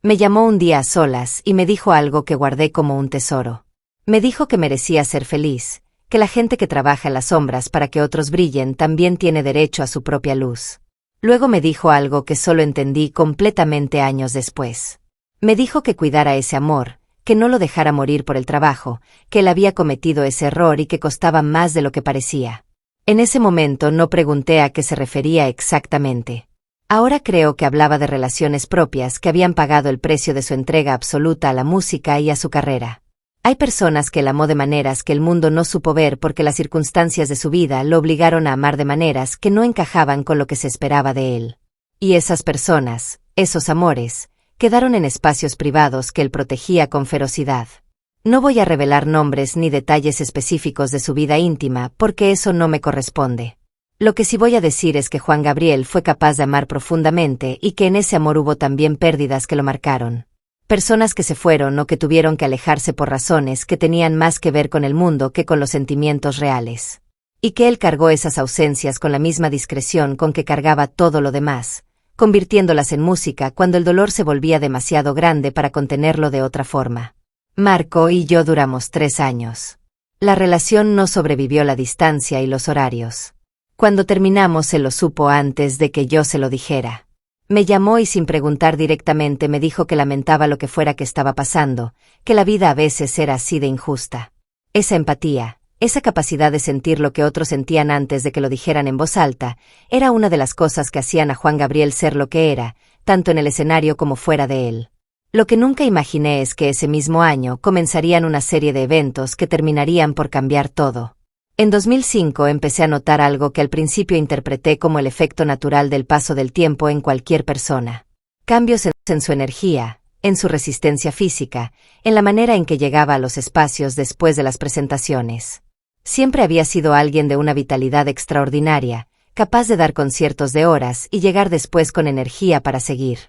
Me llamó un día a solas y me dijo algo que guardé como un tesoro. Me dijo que merecía ser feliz, que la gente que trabaja en las sombras para que otros brillen también tiene derecho a su propia luz. Luego me dijo algo que solo entendí completamente años después. Me dijo que cuidara ese amor, que no lo dejara morir por el trabajo, que él había cometido ese error y que costaba más de lo que parecía. En ese momento no pregunté a qué se refería exactamente. Ahora creo que hablaba de relaciones propias que habían pagado el precio de su entrega absoluta a la música y a su carrera. Hay personas que él amó de maneras que el mundo no supo ver porque las circunstancias de su vida lo obligaron a amar de maneras que no encajaban con lo que se esperaba de él. Y esas personas, esos amores, quedaron en espacios privados que él protegía con ferocidad. No voy a revelar nombres ni detalles específicos de su vida íntima porque eso no me corresponde. Lo que sí voy a decir es que Juan Gabriel fue capaz de amar profundamente y que en ese amor hubo también pérdidas que lo marcaron. Personas que se fueron o que tuvieron que alejarse por razones que tenían más que ver con el mundo que con los sentimientos reales. Y que él cargó esas ausencias con la misma discreción con que cargaba todo lo demás, convirtiéndolas en música cuando el dolor se volvía demasiado grande para contenerlo de otra forma. Marco y yo duramos 3 años. La relación no sobrevivió la distancia y los horarios. Cuando terminamos él lo supo antes de que yo se lo dijera. Me llamó y sin preguntar directamente me dijo que lamentaba lo que fuera que estaba pasando, que la vida a veces era así de injusta. Esa empatía, esa capacidad de sentir lo que otros sentían antes de que lo dijeran en voz alta, era una de las cosas que hacían a Juan Gabriel ser lo que era, tanto en el escenario como fuera de él. Lo que nunca imaginé es que ese mismo año comenzarían una serie de eventos que terminarían por cambiar todo. En 2005 empecé a notar algo que al principio interpreté como el efecto natural del paso del tiempo en cualquier persona. Cambios en su energía, en su resistencia física, en la manera en que llegaba a los espacios después de las presentaciones. Siempre había sido alguien de una vitalidad extraordinaria, capaz de dar conciertos de horas y llegar después con energía para seguir.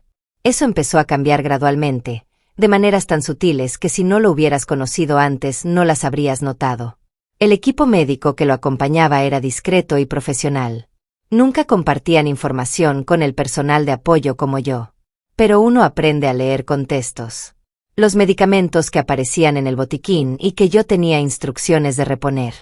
Eso empezó a cambiar gradualmente, de maneras tan sutiles que si no lo hubieras conocido antes no las habrías notado. El equipo médico que lo acompañaba era discreto y profesional. Nunca compartían información con el personal de apoyo como yo. Pero uno aprende a leer contextos. Los medicamentos que aparecían en el botiquín y que yo tenía instrucciones de reponer.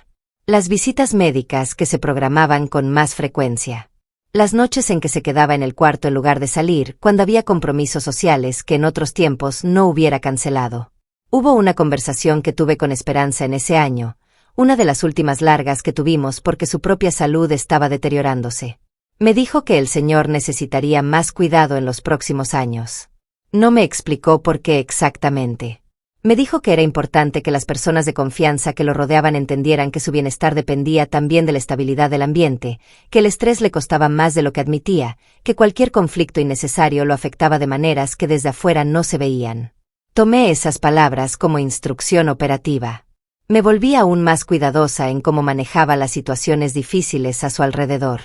Las visitas médicas que se programaban con más frecuencia. Las noches en que se quedaba en el cuarto en lugar de salir cuando había compromisos sociales que en otros tiempos no hubiera cancelado. Hubo una conversación que tuve con Esperanza en ese año, una de las últimas largas que tuvimos porque su propia salud estaba deteriorándose. Me dijo que el señor necesitaría más cuidado en los próximos años. No me explicó por qué exactamente. Me dijo que era importante que las personas de confianza que lo rodeaban entendieran que su bienestar dependía también de la estabilidad del ambiente, que el estrés le costaba más de lo que admitía, que cualquier conflicto innecesario lo afectaba de maneras que desde afuera no se veían. Tomé esas palabras como instrucción operativa. Me volví aún más cuidadosa en cómo manejaba las situaciones difíciles a su alrededor.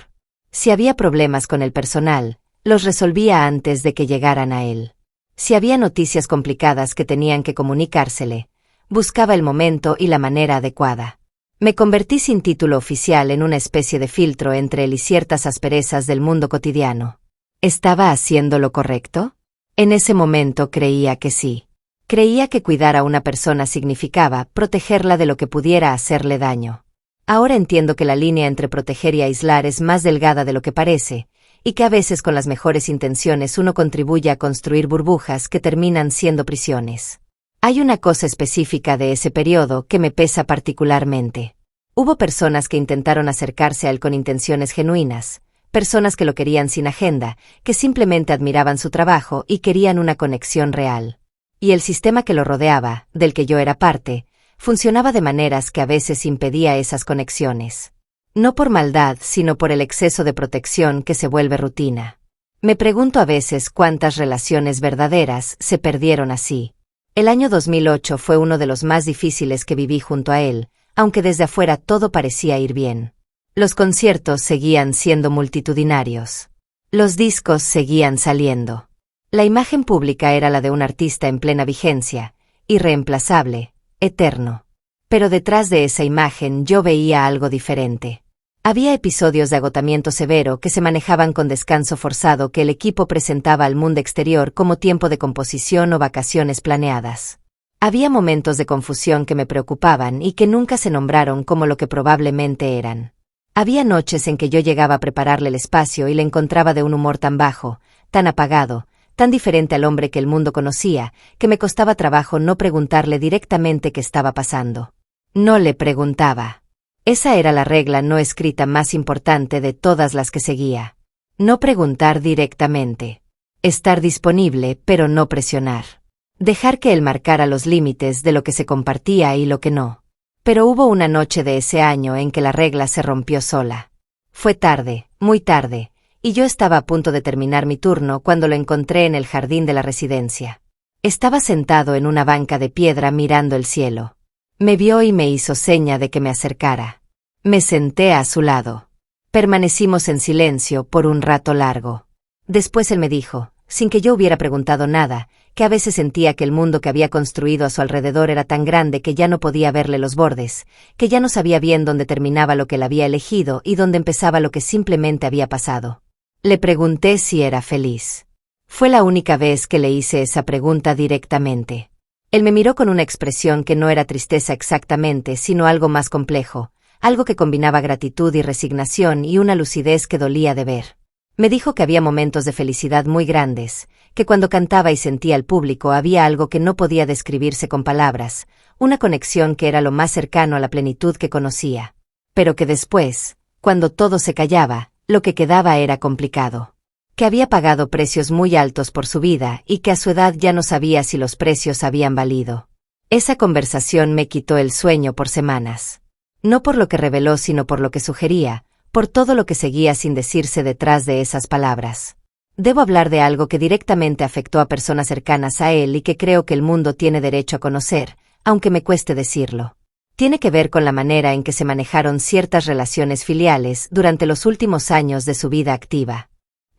Si había problemas con el personal, los resolvía antes de que llegaran a él. Si había noticias complicadas que tenían que comunicársele, buscaba el momento y la manera adecuada. Me convertí sin título oficial en una especie de filtro entre él y ciertas asperezas del mundo cotidiano. ¿Estaba haciendo lo correcto? En ese momento creía que sí. Creía que cuidar a una persona significaba protegerla de lo que pudiera hacerle daño. Ahora entiendo que la línea entre proteger y aislar es más delgada de lo que parece, y que a veces con las mejores intenciones uno contribuye a construir burbujas que terminan siendo prisiones. Hay una cosa específica de ese periodo que me pesa particularmente. Hubo personas que intentaron acercarse a él con intenciones genuinas, personas que lo querían sin agenda, que simplemente admiraban su trabajo y querían una conexión real. Y el sistema que lo rodeaba, del que yo era parte, funcionaba de maneras que a veces impedía esas conexiones. No por maldad, sino por el exceso de protección que se vuelve rutina. Me pregunto a veces cuántas relaciones verdaderas se perdieron así. El año 2008 fue uno de los más difíciles que viví junto a él, aunque desde afuera todo parecía ir bien. Los conciertos seguían siendo multitudinarios. Los discos seguían saliendo. La imagen pública era la de un artista en plena vigencia, irreemplazable, eterno. Pero detrás de esa imagen yo veía algo diferente. Había episodios de agotamiento severo que se manejaban con descanso forzado que el equipo presentaba al mundo exterior como tiempo de composición o vacaciones planeadas. Había momentos de confusión que me preocupaban y que nunca se nombraron como lo que probablemente eran. Había noches en que yo llegaba a prepararle el espacio y le encontraba de un humor tan bajo, tan apagado, tan diferente al hombre que el mundo conocía, que me costaba trabajo no preguntarle directamente qué estaba pasando. No le preguntaba. Esa era la regla no escrita más importante de todas las que seguía. No preguntar directamente. Estar disponible, pero no presionar. Dejar que él marcara los límites de lo que se compartía y lo que no. Pero hubo una noche de ese año en que la regla se rompió sola. Fue tarde, muy tarde, y yo estaba a punto de terminar mi turno cuando lo encontré en el jardín de la residencia. Estaba sentado en una banca de piedra mirando el cielo. Me vio y me hizo seña de que me acercara. Me senté a su lado. Permanecimos en silencio por un rato largo. Después él me dijo, sin que yo hubiera preguntado nada, que a veces sentía que el mundo que había construido a su alrededor era tan grande que ya no podía verle los bordes, que ya no sabía bien dónde terminaba lo que él había elegido y dónde empezaba lo que simplemente había pasado. Le pregunté si era feliz. Fue la única vez que le hice esa pregunta directamente. Él me miró con una expresión que no era tristeza exactamente, sino algo más complejo, algo que combinaba gratitud y resignación y una lucidez que dolía de ver. Me dijo que había momentos de felicidad muy grandes, que cuando cantaba y sentía al público había algo que no podía describirse con palabras, una conexión que era lo más cercano a la plenitud que conocía. Pero que después, cuando todo se callaba, lo que quedaba era complicado. Que había pagado precios muy altos por su vida y que a su edad ya no sabía si los precios habían valido. Esa conversación me quitó el sueño por semanas. No por lo que reveló sino por lo que sugería, por todo lo que seguía sin decirse detrás de esas palabras. Debo hablar de algo que directamente afectó a personas cercanas a él y que creo que el mundo tiene derecho a conocer, aunque me cueste decirlo. Tiene que ver con la manera en que se manejaron ciertas relaciones filiales durante los últimos años de su vida activa.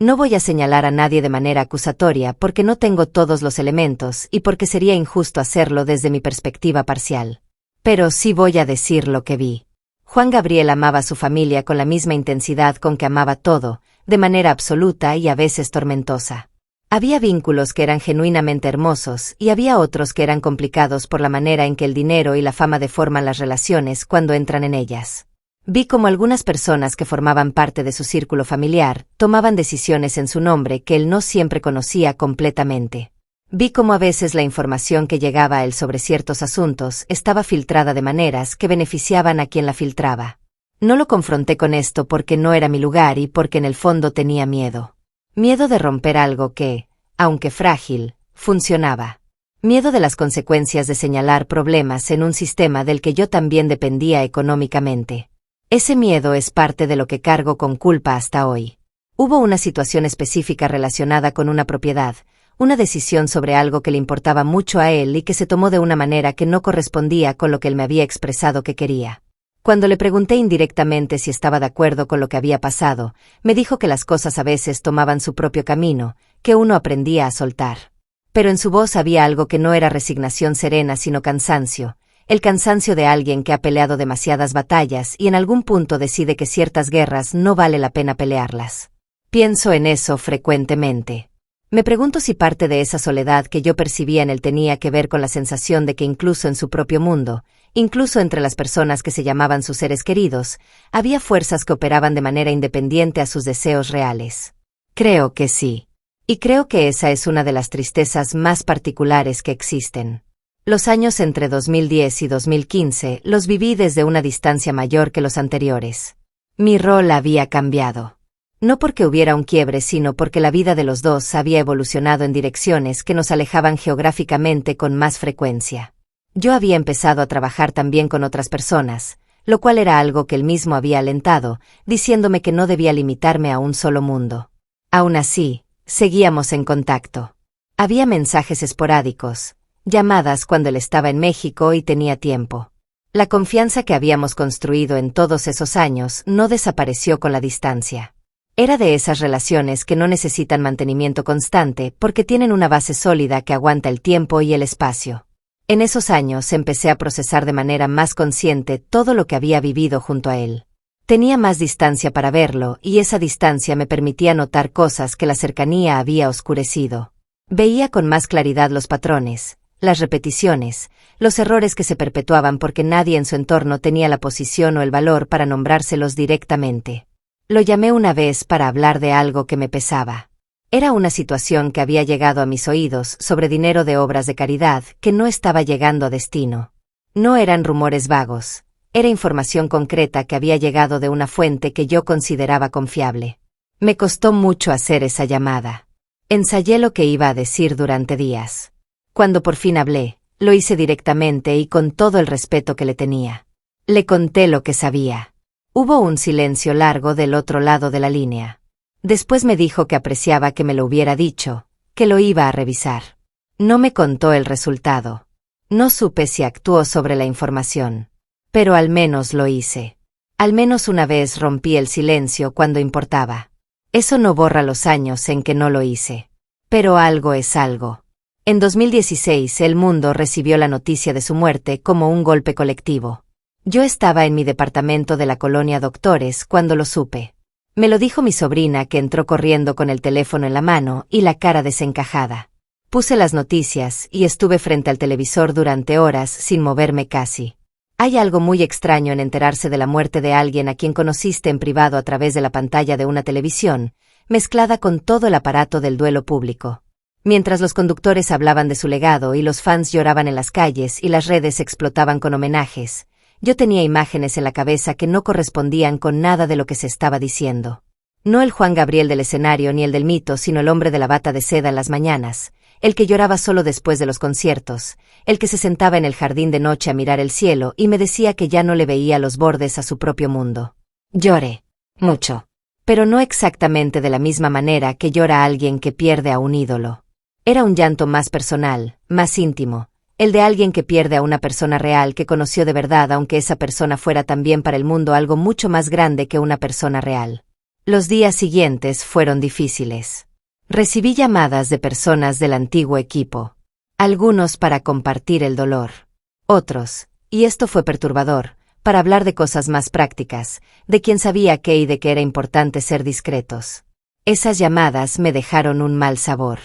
No voy a señalar a nadie de manera acusatoria porque no tengo todos los elementos y porque sería injusto hacerlo desde mi perspectiva parcial. Pero sí voy a decir lo que vi. Juan Gabriel amaba a su familia con la misma intensidad con que amaba todo, de manera absoluta y a veces tormentosa. Había vínculos que eran genuinamente hermosos y había otros que eran complicados por la manera en que el dinero y la fama deforman las relaciones cuando entran en ellas. Vi cómo algunas personas que formaban parte de su círculo familiar tomaban decisiones en su nombre que él no siempre conocía completamente. Vi cómo a veces la información que llegaba a él sobre ciertos asuntos estaba filtrada de maneras que beneficiaban a quien la filtraba. No lo confronté con esto porque no era mi lugar y porque en el fondo tenía miedo. Miedo de romper algo que, aunque frágil, funcionaba. Miedo de las consecuencias de señalar problemas en un sistema del que yo también dependía económicamente. Ese miedo es parte de lo que cargo con culpa hasta hoy. Hubo una situación específica relacionada con una propiedad, una decisión sobre algo que le importaba mucho a él y que se tomó de una manera que no correspondía con lo que él me había expresado que quería. Cuando le pregunté indirectamente si estaba de acuerdo con lo que había pasado, me dijo que las cosas a veces tomaban su propio camino, que uno aprendía a soltar. Pero en su voz había algo que no era resignación serena sino cansancio. El cansancio de alguien que ha peleado demasiadas batallas y en algún punto decide que ciertas guerras no vale la pena pelearlas. Pienso en eso frecuentemente. Me pregunto si parte de esa soledad que yo percibía en él tenía que ver con la sensación de que incluso en su propio mundo, incluso entre las personas que se llamaban sus seres queridos, había fuerzas que operaban de manera independiente a sus deseos reales. Creo que sí. Y creo que esa es una de las tristezas más particulares que existen. Los años entre 2010 y 2015 los viví desde una distancia mayor que los anteriores. Mi rol había cambiado. No porque hubiera un quiebre, sino porque la vida de los dos había evolucionado en direcciones que nos alejaban geográficamente con más frecuencia. Yo había empezado a trabajar también con otras personas, lo cual era algo que él mismo había alentado, diciéndome que no debía limitarme a un solo mundo. Aún así, seguíamos en contacto. Había mensajes esporádicos, llamadas cuando él estaba en México y tenía tiempo. La confianza que habíamos construido en todos esos años no desapareció con la distancia. Era de esas relaciones que no necesitan mantenimiento constante porque tienen una base sólida que aguanta el tiempo y el espacio. En esos años empecé a procesar de manera más consciente todo lo que había vivido junto a él. Tenía más distancia para verlo, y esa distancia me permitía notar cosas que la cercanía había oscurecido. Veía con más claridad los patrones, las repeticiones, los errores que se perpetuaban porque nadie en su entorno tenía la posición o el valor para nombrárselos directamente. Lo llamé una vez para hablar de algo que me pesaba. Era una situación que había llegado a mis oídos sobre dinero de obras de caridad que no estaba llegando a destino. No eran rumores vagos. Era información concreta que había llegado de una fuente que yo consideraba confiable. Me costó mucho hacer esa llamada. Ensayé lo que iba a decir durante días. Cuando por fin hablé, lo hice directamente y con todo el respeto que le tenía. Le conté lo que sabía. Hubo un silencio largo del otro lado de la línea. Después me dijo que apreciaba que me lo hubiera dicho, que lo iba a revisar. No me contó el resultado. No supe si actuó sobre la información. Pero al menos lo hice. Al menos una vez rompí el silencio cuando importaba. Eso no borra los años en que no lo hice. Pero algo es algo. En 2016 el mundo recibió la noticia de su muerte como un golpe colectivo. Yo estaba en mi departamento de la colonia Doctores cuando lo supe. Me lo dijo mi sobrina, que entró corriendo con el teléfono en la mano y la cara desencajada. Puse las noticias y estuve frente al televisor durante horas sin moverme casi. Hay algo muy extraño en enterarse de la muerte de alguien a quien conociste en privado a través de la pantalla de una televisión, mezclada con todo el aparato del duelo público. Mientras los conductores hablaban de su legado y los fans lloraban en las calles y las redes explotaban con homenajes, yo tenía imágenes en la cabeza que no correspondían con nada de lo que se estaba diciendo. No el Juan Gabriel del escenario ni el del mito, sino el hombre de la bata de seda en las mañanas, el que lloraba solo después de los conciertos, el que se sentaba en el jardín de noche a mirar el cielo y me decía que ya no le veía los bordes a su propio mundo. Lloré. Mucho. Pero no exactamente de la misma manera que llora alguien que pierde a un ídolo. Era un llanto más personal, más íntimo, el de alguien que pierde a una persona real que conoció de verdad, aunque esa persona fuera también para el mundo algo mucho más grande que una persona real. Los días siguientes fueron difíciles. Recibí llamadas de personas del antiguo equipo. Algunos para compartir el dolor. Otros, y esto fue perturbador, para hablar de cosas más prácticas, de quién sabía qué y de que era importante ser discretos. Esas llamadas me dejaron un mal sabor.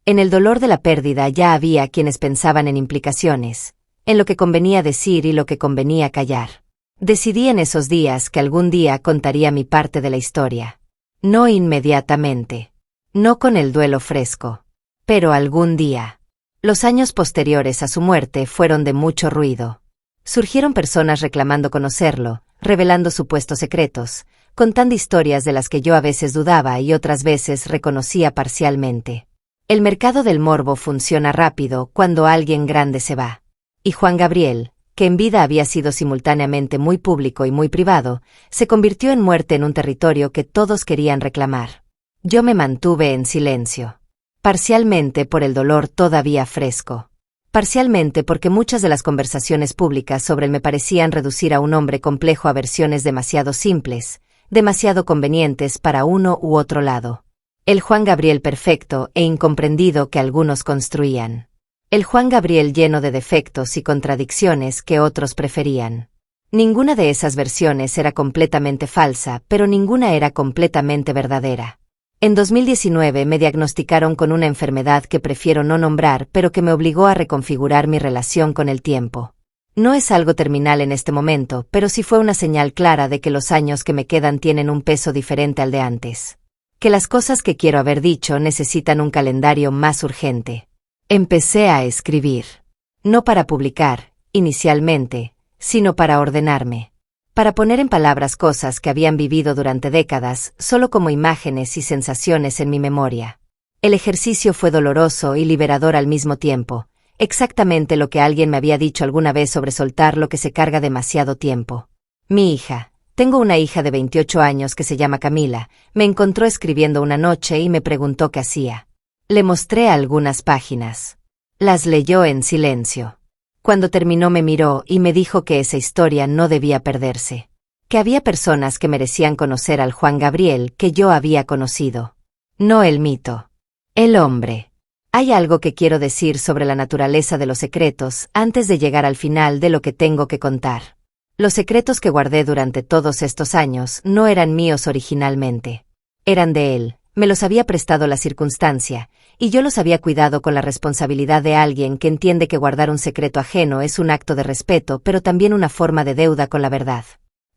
En el dolor de la pérdida ya había quienes pensaban en implicaciones, en lo que convenía decir y lo que convenía callar. Decidí en esos días que algún día contaría mi parte de la historia. No inmediatamente. No con el duelo fresco. Pero algún día. Los años posteriores a su muerte fueron de mucho ruido. Surgieron personas reclamando conocerlo, revelando supuestos secretos, contando historias de las que yo a veces dudaba y otras veces reconocía parcialmente. El mercado del morbo funciona rápido cuando alguien grande se va. Y Juan Gabriel, que en vida había sido simultáneamente muy público y muy privado, se convirtió en muerte en un territorio que todos querían reclamar. Yo me mantuve en silencio. Parcialmente por el dolor todavía fresco. Parcialmente porque muchas de las conversaciones públicas sobre él me parecían reducir a un hombre complejo a versiones demasiado simples, demasiado convenientes para uno u otro lado. El Juan Gabriel perfecto e incomprendido que algunos construían. El Juan Gabriel lleno de defectos y contradicciones que otros preferían. Ninguna de esas versiones era completamente falsa, pero ninguna era completamente verdadera. En 2019 me diagnosticaron con una enfermedad que prefiero no nombrar, pero que me obligó a reconfigurar mi relación con el tiempo. No es algo terminal en este momento, pero sí fue una señal clara de que los años que me quedan tienen un peso diferente al de antes. Que las cosas que quiero haber dicho necesitan un calendario más urgente. Empecé a escribir. No para publicar, inicialmente, sino para ordenarme. Para poner en palabras cosas que habían vivido durante décadas, solo como imágenes y sensaciones en mi memoria. El ejercicio fue doloroso y liberador al mismo tiempo, exactamente lo que alguien me había dicho alguna vez sobre soltar lo que se carga demasiado tiempo. Mi hija. Tengo una hija de 28 años que se llama Camila, me encontró escribiendo una noche y me preguntó qué hacía. Le mostré algunas páginas. Las leyó en silencio. Cuando terminó me miró y me dijo que esa historia no debía perderse. Que había personas que merecían conocer al Juan Gabriel que yo había conocido. No el mito. El hombre. Hay algo que quiero decir sobre la naturaleza de los secretos antes de llegar al final de lo que tengo que contar. Los secretos que guardé durante todos estos años no eran míos originalmente. Eran de él, me los había prestado la circunstancia, y yo los había cuidado con la responsabilidad de alguien que entiende que guardar un secreto ajeno es un acto de respeto, pero también una forma de deuda con la verdad.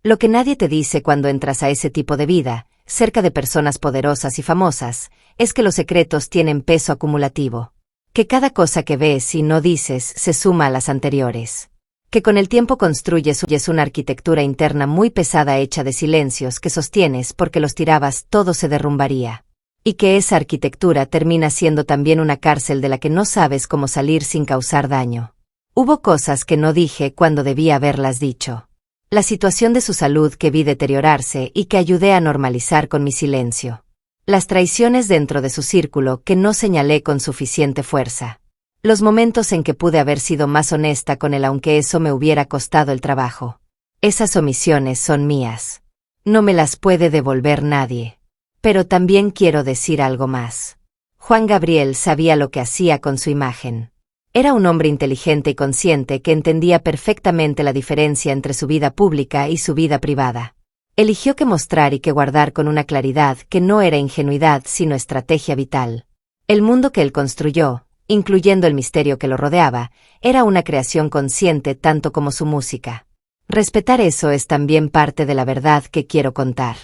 Lo que nadie te dice cuando entras a ese tipo de vida, cerca de personas poderosas y famosas, es que los secretos tienen peso acumulativo. Que cada cosa que ves y no dices se suma a las anteriores. Que con el tiempo construyes una arquitectura interna muy pesada hecha de silencios que sostienes porque los tirabas todo se derrumbaría. Y que esa arquitectura termina siendo también una cárcel de la que no sabes cómo salir sin causar daño. Hubo cosas que no dije cuando debía haberlas dicho. La situación de su salud que vi deteriorarse y que ayudé a normalizar con mi silencio. Las traiciones dentro de su círculo que no señalé con suficiente fuerza. Los momentos en que pude haber sido más honesta con él aunque eso me hubiera costado el trabajo. Esas omisiones son mías. No me las puede devolver nadie. Pero también quiero decir algo más. Juan Gabriel sabía lo que hacía con su imagen. Era un hombre inteligente y consciente que entendía perfectamente la diferencia entre su vida pública y su vida privada. Eligió qué mostrar y qué guardar con una claridad que no era ingenuidad sino estrategia vital. El mundo que él construyó, incluyendo el misterio que lo rodeaba, era una creación consciente tanto como su música. Respetar eso es también parte de la verdad que quiero contar.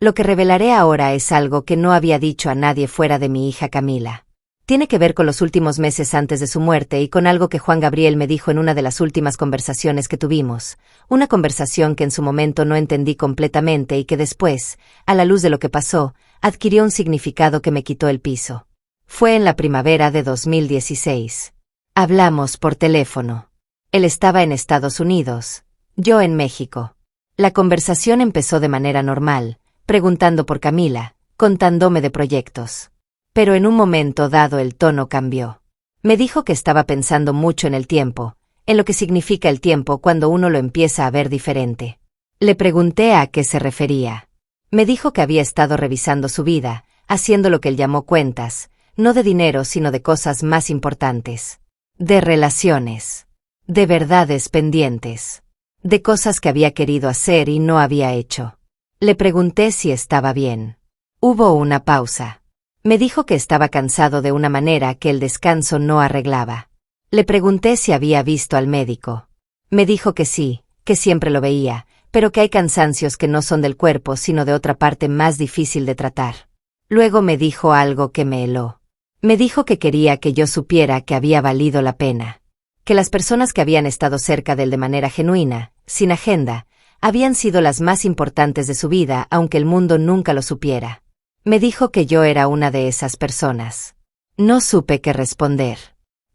Lo que revelaré ahora es algo que no había dicho a nadie fuera de mi hija Camila. Tiene que ver con los últimos meses antes de su muerte y con algo que Juan Gabriel me dijo en una de las últimas conversaciones que tuvimos, una conversación que en su momento no entendí completamente y que después, a la luz de lo que pasó, adquirió un significado que me quitó el piso. Fue en la primavera de 2016. Hablamos por teléfono. Él estaba en Estados Unidos, yo en México. La conversación empezó de manera normal, preguntando por Camila, contándome de proyectos. Pero en un momento dado el tono cambió. Me dijo que estaba pensando mucho en el tiempo, en lo que significa el tiempo cuando uno lo empieza a ver diferente. Le pregunté a qué se refería. Me dijo que había estado revisando su vida, haciendo lo que él llamó cuentas, no de dinero sino de cosas más importantes. De relaciones. De verdades pendientes. De cosas que había querido hacer y no había hecho. Le pregunté si estaba bien. Hubo una pausa. Me dijo que estaba cansado de una manera que el descanso no arreglaba. Le pregunté si había visto al médico. Me dijo que sí, que siempre lo veía, pero que hay cansancios que no son del cuerpo sino de otra parte más difícil de tratar. Luego me dijo algo que me heló. Me dijo que quería que yo supiera que había valido la pena. Que las personas que habían estado cerca de él de manera genuina, sin agenda, habían sido las más importantes de su vida aunque el mundo nunca lo supiera. Me dijo que yo era una de esas personas. No supe qué responder.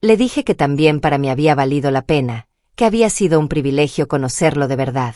Le dije que también para mí había valido la pena, que había sido un privilegio conocerlo de verdad.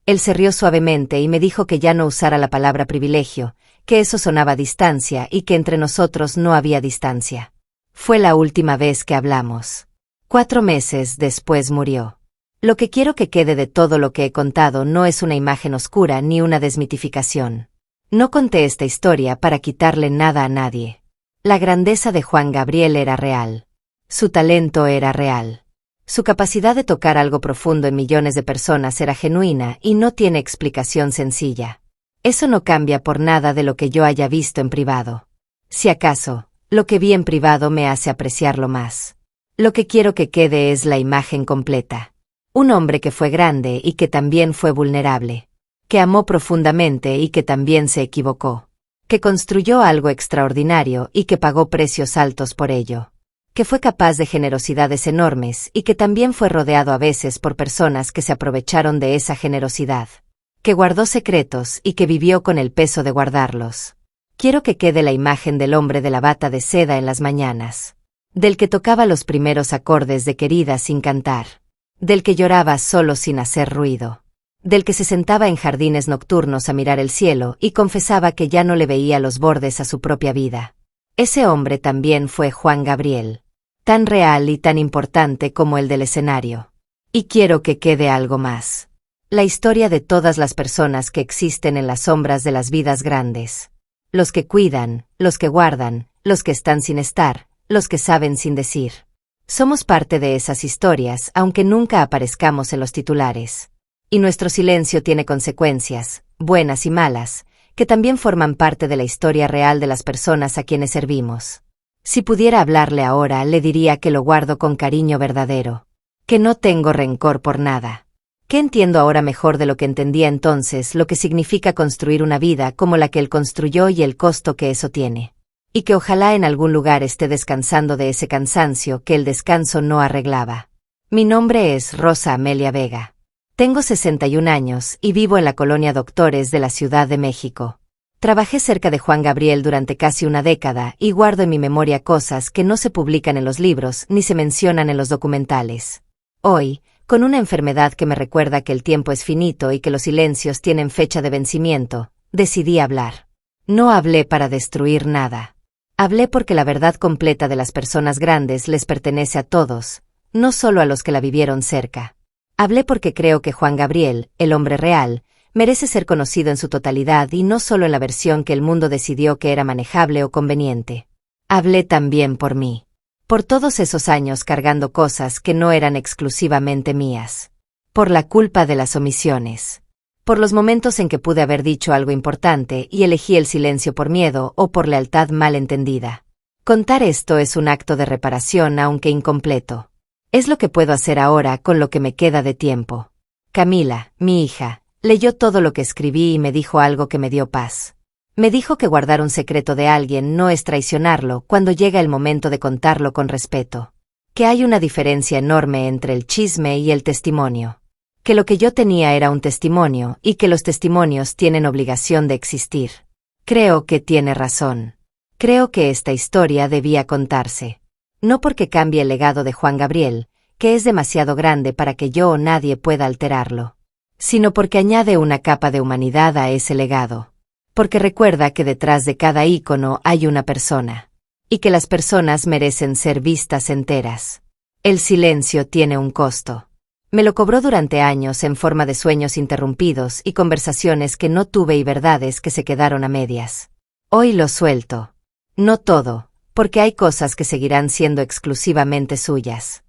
Él se rió suavemente y me dijo que ya no usara la palabra privilegio, que eso sonaba a distancia y que entre nosotros no había distancia. Fue la última vez que hablamos. 4 meses después murió. Lo que quiero que quede de todo lo que he contado no es una imagen oscura ni una desmitificación. No conté esta historia para quitarle nada a nadie. La grandeza de Juan Gabriel era real. Su talento era real. Su capacidad de tocar algo profundo en millones de personas era genuina y no tiene explicación sencilla. Eso no cambia por nada de lo que yo haya visto en privado. Si acaso, lo que vi en privado me hace apreciarlo más. Lo que quiero que quede es la imagen completa. Un hombre que fue grande y que también fue vulnerable. Que amó profundamente y que también se equivocó. Que construyó algo extraordinario y que pagó precios altos por ello. Que fue capaz de generosidades enormes y que también fue rodeado a veces por personas que se aprovecharon de esa generosidad. Que guardó secretos y que vivió con el peso de guardarlos. Quiero que quede la imagen del hombre de la bata de seda en las mañanas. Del que tocaba los primeros acordes de Querida sin cantar. Del que lloraba solo sin hacer ruido. Del que se sentaba en jardines nocturnos a mirar el cielo y confesaba que ya no le veía los bordes a su propia vida. Ese hombre también fue Juan Gabriel. Tan real y tan importante como el del escenario. Y quiero que quede algo más. La historia de todas las personas que existen en las sombras de las vidas grandes. Los que cuidan, los que guardan, los que están sin estar, los que saben sin decir. Somos parte de esas historias aunque nunca aparezcamos en los titulares. Y nuestro silencio tiene consecuencias, buenas y malas, que también forman parte de la historia real de las personas a quienes servimos. Si pudiera hablarle ahora, le diría que lo guardo con cariño verdadero, que no tengo rencor por nada, que entiendo ahora mejor de lo que entendía entonces lo que significa construir una vida como la que él construyó y el costo que eso tiene. Y que ojalá en algún lugar esté descansando de ese cansancio que el descanso no arreglaba. Mi nombre es Rosa Amelia Vega. Tengo 61 años y vivo en la colonia Doctores de la Ciudad de México. Trabajé cerca de Juan Gabriel durante casi una década y guardo en mi memoria cosas que no se publican en los libros ni se mencionan en los documentales. Hoy, con una enfermedad que me recuerda que el tiempo es finito y que los silencios tienen fecha de vencimiento, decidí hablar. No hablé para destruir nada. Hablé porque la verdad completa de las personas grandes les pertenece a todos, no solo a los que la vivieron cerca. Hablé porque creo que Juan Gabriel, el hombre real, merece ser conocido en su totalidad y no solo en la versión que el mundo decidió que era manejable o conveniente. Hablé también por mí. Por todos esos años cargando cosas que no eran exclusivamente mías. Por la culpa de las omisiones. Por los momentos en que pude haber dicho algo importante y elegí el silencio por miedo o por lealtad mal entendida. Contar esto es un acto de reparación aunque incompleto. Es lo que puedo hacer ahora con lo que me queda de tiempo. Camila, mi hija, leyó todo lo que escribí y me dijo algo que me dio paz. Me dijo que guardar un secreto de alguien no es traicionarlo cuando llega el momento de contarlo con respeto. Que hay una diferencia enorme entre el chisme y el testimonio. Que lo que yo tenía era un testimonio y que los testimonios tienen obligación de existir. Creo que tiene razón. Creo que esta historia debía contarse. No porque cambie el legado de Juan Gabriel, que es demasiado grande para que yo o nadie pueda alterarlo, sino porque añade una capa de humanidad a ese legado. Porque recuerda que detrás de cada ícono hay una persona, y que las personas merecen ser vistas enteras. El silencio tiene un costo. Me lo cobró durante años en forma de sueños interrumpidos y conversaciones que no tuve y verdades que se quedaron a medias. Hoy lo suelto. No todo, porque hay cosas que seguirán siendo exclusivamente suyas.